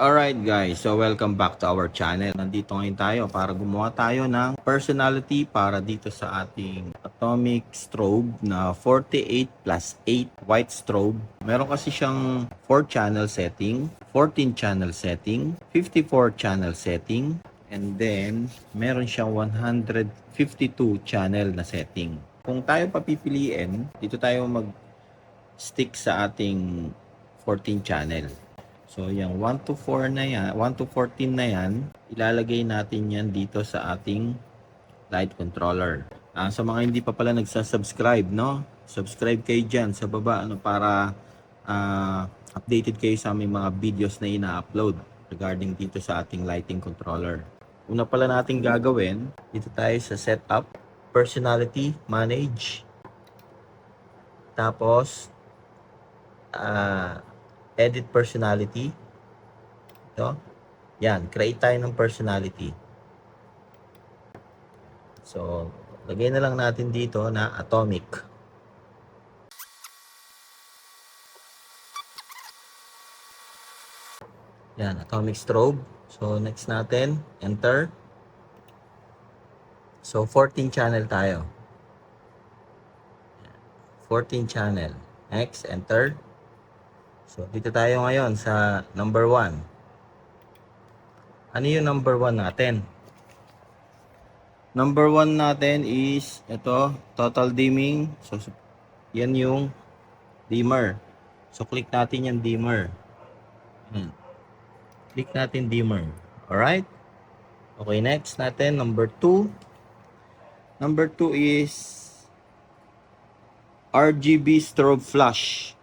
Alright guys, so welcome back to our channel. Nandito ngayon tayo para gumawa tayo ng personality para dito sa ating atomic strobe na 48 plus 8 white strobe. Meron kasi siyang 4 channel setting, 14 channel setting, 54 channel setting, and then meron siyang 152 channel na setting. Kung tayo papipiliin, dito tayo mag-stick sa ating 14 channel. So, yung 1 to 4 na yan, 1 to 14 na yan, ilalagay natin yan dito sa ating light controller. Sa mga hindi pa pala nagsasubscribe, no? Subscribe kayo dyan sa baba para updated kayo sa aming mga videos na ina-upload regarding dito sa ating lighting controller. Una pala natin gagawin, dito tayo sa setup, personality, manage, tapos edit personality. Ito. Yan, create tayo ng personality. So, lagay na lang natin dito na atomic. Yan, atomic strobe. So, next natin, enter. So, 14 channel tayo. 14 channel. Next, enter. So, dito tayo ngayon sa number 1. Ano yung number 1 natin? Number 1 natin is ito, total dimming. So, yan yung dimmer. So, click natin yung dimmer. Click natin dimmer. Alright? Okay, next natin, number 2. Number 2 is RGB strobe flash.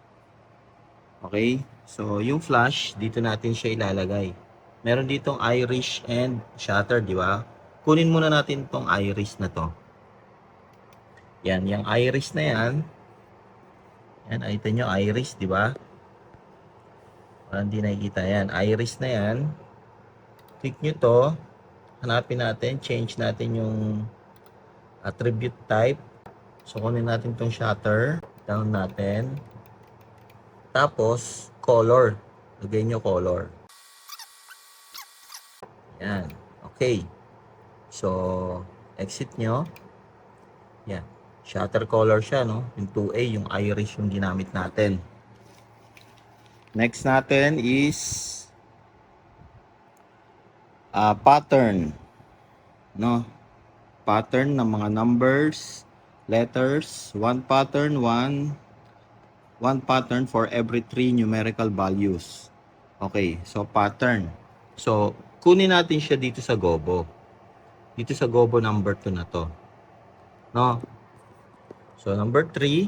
Okay? So, yung flash, dito natin siya ilalagay. Meron ditong iris and shutter, di ba? Kunin muna natin tong iris na to. Yan, yung iris na yan. Yan, nakita nyo, iris, di ba? Parang hindi nakikita yan. Iris na yan. Click nyo to. Hanapin natin, change natin yung attribute type. So, kunin natin tong shutter. Down natin. Tapos, color. Lagay nyo color. Yan. Okay. So, exit nyo. Yan. Shutter color siya, no? Yung 2A, yung iris yung ginamit natin. Next natin is pattern. No? Pattern ng mga numbers, letters, one pattern for every 3 numerical values. Okay, so pattern. So, kunin natin siya dito sa Gobo. Dito sa Gobo number 2 na to. No? So, number 3.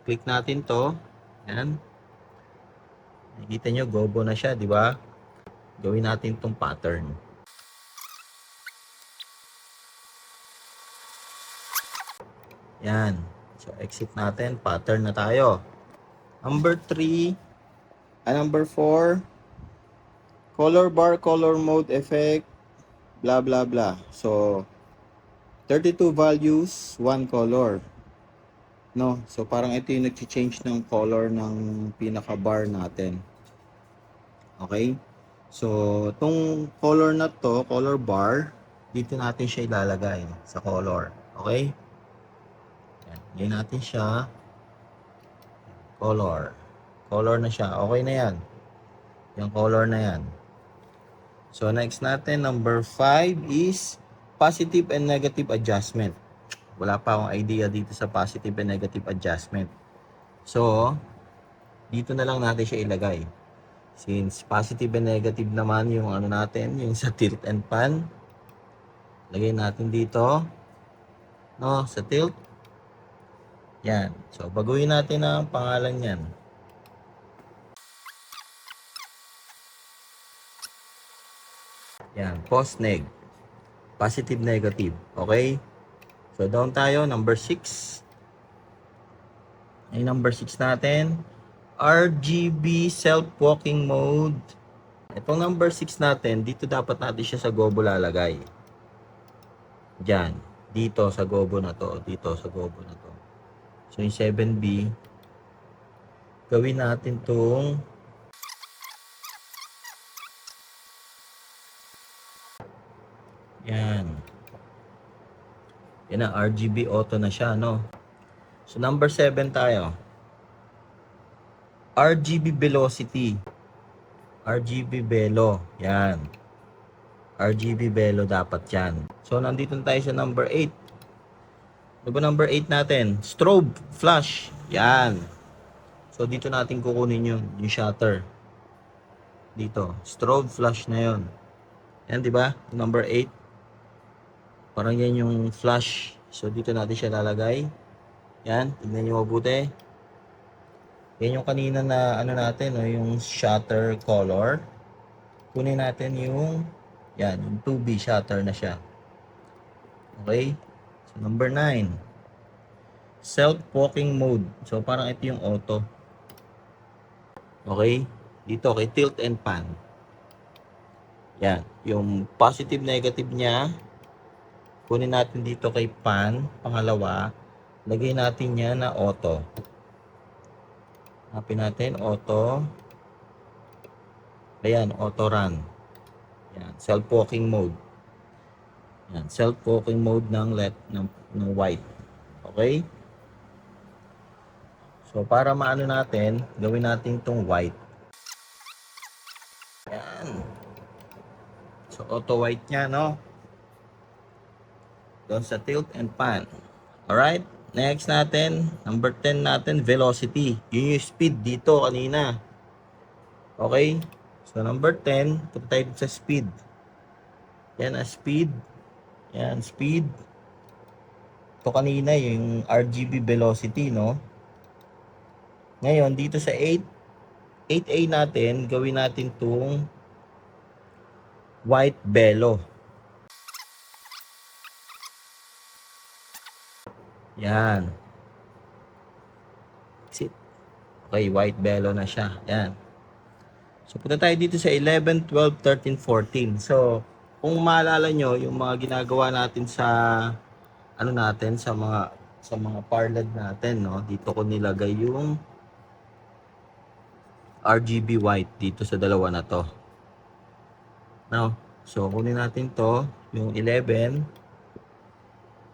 Click natin to. Yan. Nakikita nyo, Gobo na siya, di ba? Gawin natin tong pattern. Yan. So, exit natin. Pattern na tayo. Number 3. Number 4. Color bar, color mode effect. Blah, blah, blah. So, 32 values, 1 color. No? So, parang ito yung nag-change ng color ng pinaka-bar natin. Okay? So, itong color na to, color bar, dito natin siya ilalagay sa color. Okay? Yan natin siya. Color. Color na siya. Okay na yan. Yung color na yan. So, next natin, number 5 is positive and negative adjustment. Wala pa akong idea dito sa positive and negative adjustment. So, dito na lang natin siya ilagay. Since positive and negative naman yung ano natin, yung sa tilt and pan. Lagay natin dito. No, sa tilt. Yan. So, baguhin natin ang pangalan yan. Yan. Post-neg. Positive, negative. Okay? So, down tayo. Number 6. Ay, number 6 natin. RGB self-walking mode. Itong number 6 natin, dito dapat natin siya sa Gobo lalagay. Diyan. Dito sa Gobo na to. Dito sa Gobo na to. So, yung 7B, gawin natin itong Yan. Yan na, RGB auto na siya, no? So, number 7 tayo. RGB velocity. RGB velo. Yan. RGB velo dapat yan. So, nandito tayo sa number 8. Ano ba number 8 natin? Strobe flash. Yan. So, dito natin kukunin yung shutter. Dito. Strobe flash na yon. Yan, di ba? Number 8. Parang yan yung flash. So, dito natin siya lalagay. Yan. Tignan nyo mabuti. Yan yung kanina na ano natin, no, yung shutter color. Kunin natin yung yan, yung 2B shutter na siya. Okay? So, number 9. Self-poking mode. So, parang ito yung auto. Okay? Dito, kay tilt and pan. Yan. Yung positive, negative niya. Kunin natin dito kay pan. Pangalawa, lagay natin yan na auto. Hanapin natin, auto. Ayan, auto run. Yan, self-poking mode. Yan, self-poking mode ng white. Okay? So, para maano natin, gawin natin itong white. Yan. So, auto white niya, no? Doon sa tilt and pan. Alright? Next natin, number 10 natin, velocity. Yun yung speed dito kanina. Okay? So, number 10, punta tayo sa speed. Yan, speed. Yan, speed. Ito kanina, yung RGB velocity, no? Ngayon, dito sa 8A natin, gawin natin itong white velo. Yan. Okay, white velo na siya. Yan. So, punta tayo dito sa 11, 12, 13, 14. So, kung maalala nyo, yung mga ginagawa natin sa ano natin, sa mga parlad natin, no? Dito ko nilagay yung RGB white dito sa dalawa na to. Now, so kunin natin to, yung 11.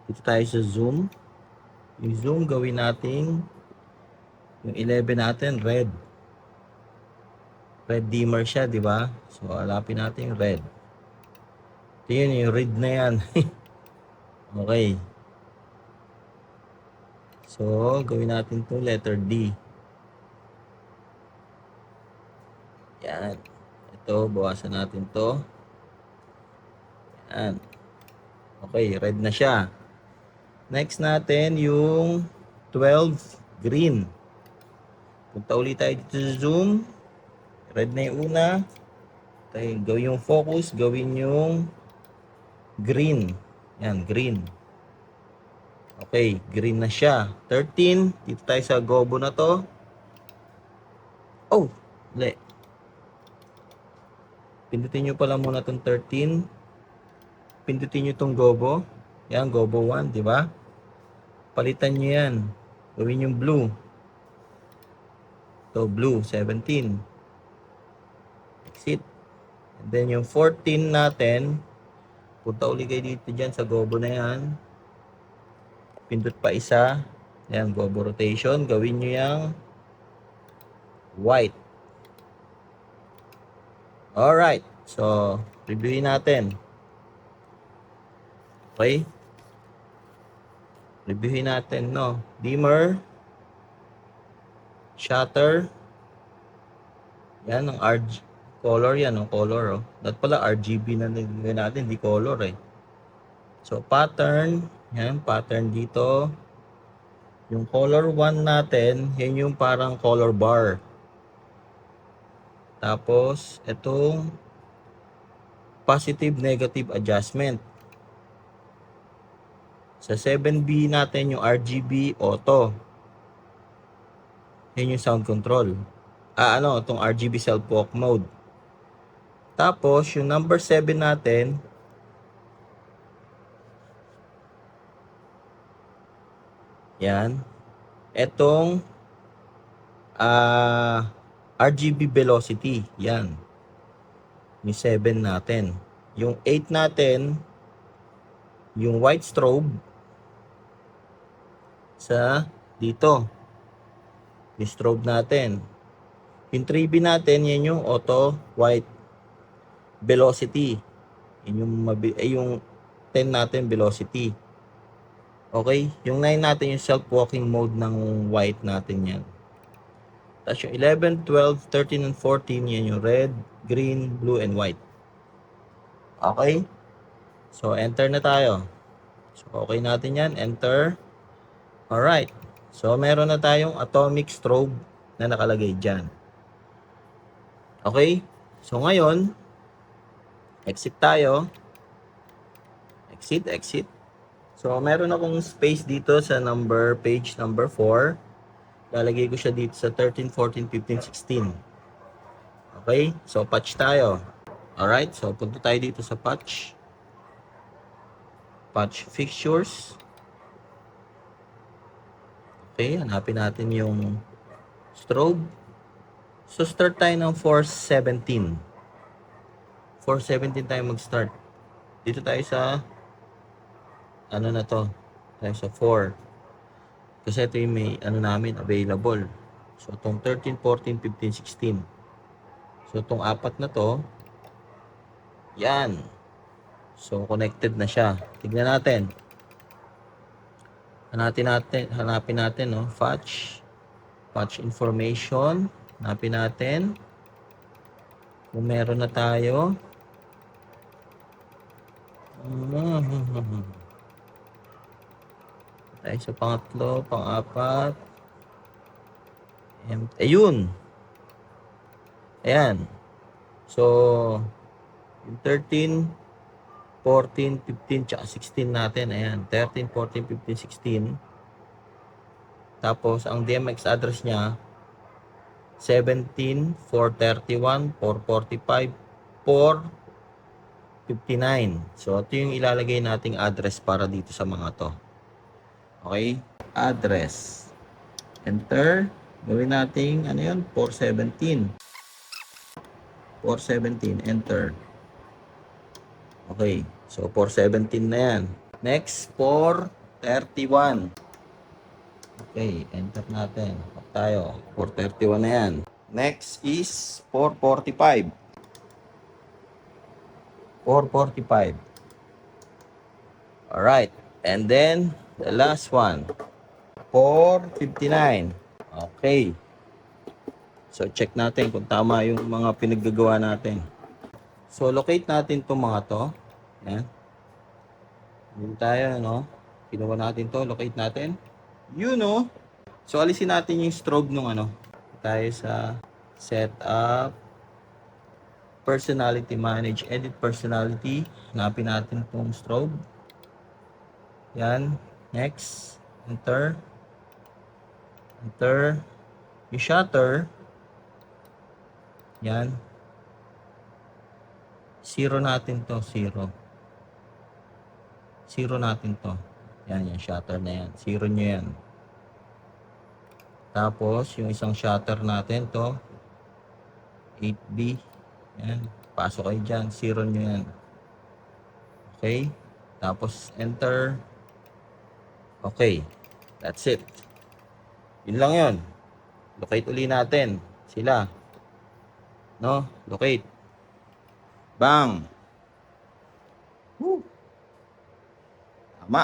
Dito tayo sa zoom. Yung zoom gawin natin yung 11 natin red. Red dimmer siya, di ba? So, alapin natin yung red. Ito yun, yung red na yan. Okay. So, gawin natin to letter D. Yan. Ito, bawasan natin to. Yan. Okay, red na siya. Next natin, yung 12 green. Punta ulit tayo dito sa zoom. Red na yung una. Tayo, gawin yung focus. Gawin yung green. Yan, green. Okay, green na siya. 13. Dito tayo sa gobo na to. Oh, mali. Pindutin nyo pala muna itong 13. Pindutin nyo itong gobo. Yan, gobo 1, di ba? Palitan nyo yan. Gawin yung blue. Ito, blue, 17. Exit. And then yung 14 natin, punta ulit kayo dito dyan sa gobo na yan. Pindot pa isa. Yan, gobo rotation. Gawin nyo yung white. Alright. So, reviewin natin. Okay? Reviewin natin, no? Dimmer. Shutter. Yan, ang RGB. Color yan, ang color, oh. Dapat pala RGB na nilagay natin, di color, eh. So, pattern. Yan, pattern dito. Yung color 1 natin, yan yung parang color bar. Tapos, itong positive, negative adjustment. Sa 7B natin, yung RGB auto. Yan yung sound control. Itong RGB self-walk mode. Tapos, yung number 7 natin, yan, etong RGB velocity, yan, yung 7 natin. Yung 8 natin, yung white strobe sa dito. Yung strobe natin. Yung 3B natin, yan yung auto white velocity. Yun yung 10 natin velocity. Okay? Yung 9 natin yung self-walking mode ng white natin yan. Tapos yung 11, 12, 13, and 14, yan yung red, green, blue, and white. Okay? So, enter na tayo. So, okay natin yan. Enter. Alright. So, meron na tayong atomic strobe na nakalagay dyan. Okay? So, ngayon, exit tayo. Exit. So, meron akong space dito sa page number 4. Lalagay ko siya dito sa 13, 14, 15, 16. Okay? So, patch tayo. Alright? So, punta tayo dito sa patch. Patch fixtures. Okay, hanapin natin yung strobe. So, start tayo ng 417. 417 tayo mag-start. Dito tayo sa ano na to? Tayo sa 4. Kasi ito yung may ano namin available. So, itong 13, 14, 15, 16. So, itong apat na to, yan. So, connected na siya. Tignan natin. Hanapin natin, no? Patch information. Hanapin natin. Kung meron na tayo. Tayo sa pangatlo, pang-apat. Ayun. Ayan. So, yung 13, 14, 15, tsaka 16 natin. Ayan. 13, 14, 15, 16. Tapos, ang DMX address niya, 17, 431, 445, 459. So, ito yung ilalagay nating address para dito sa mga to. Okay? Address. Enter. Gawin nating, ano yun? 417. 417. Enter. Okay. So, 417 na yan. Next, 431. Okay. Enter natin. Tayo. 431 na yan. Next is 445. 445. Alright. And then, the last one. 459. Okay. So, check natin kung tama yung mga pinaggagawa natin. So, locate natin itong mga to. Yan. Yun tayo, no? Kinuha natin to. Locate natin. Yun, no? So, alisin natin yung strobe nung ano. Tayo sa setup. Personality manage. Edit personality. Hanapin natin itong strobe. Yan. Next. Enter. Enter. Yung shutter. Yan. Zero natin to. Zero. Zero natin to. Yan. Yung shutter na yan. Zero nyo yan. Tapos, yung isang shutter natin to. 8B. Yan. Pasok kayo dyan. Zero nyo yan. Okay. Tapos, enter. Okay. That's it. Yun lang yun. Locate uli natin. Sila. No? Locate. Bang! Woo! Tama.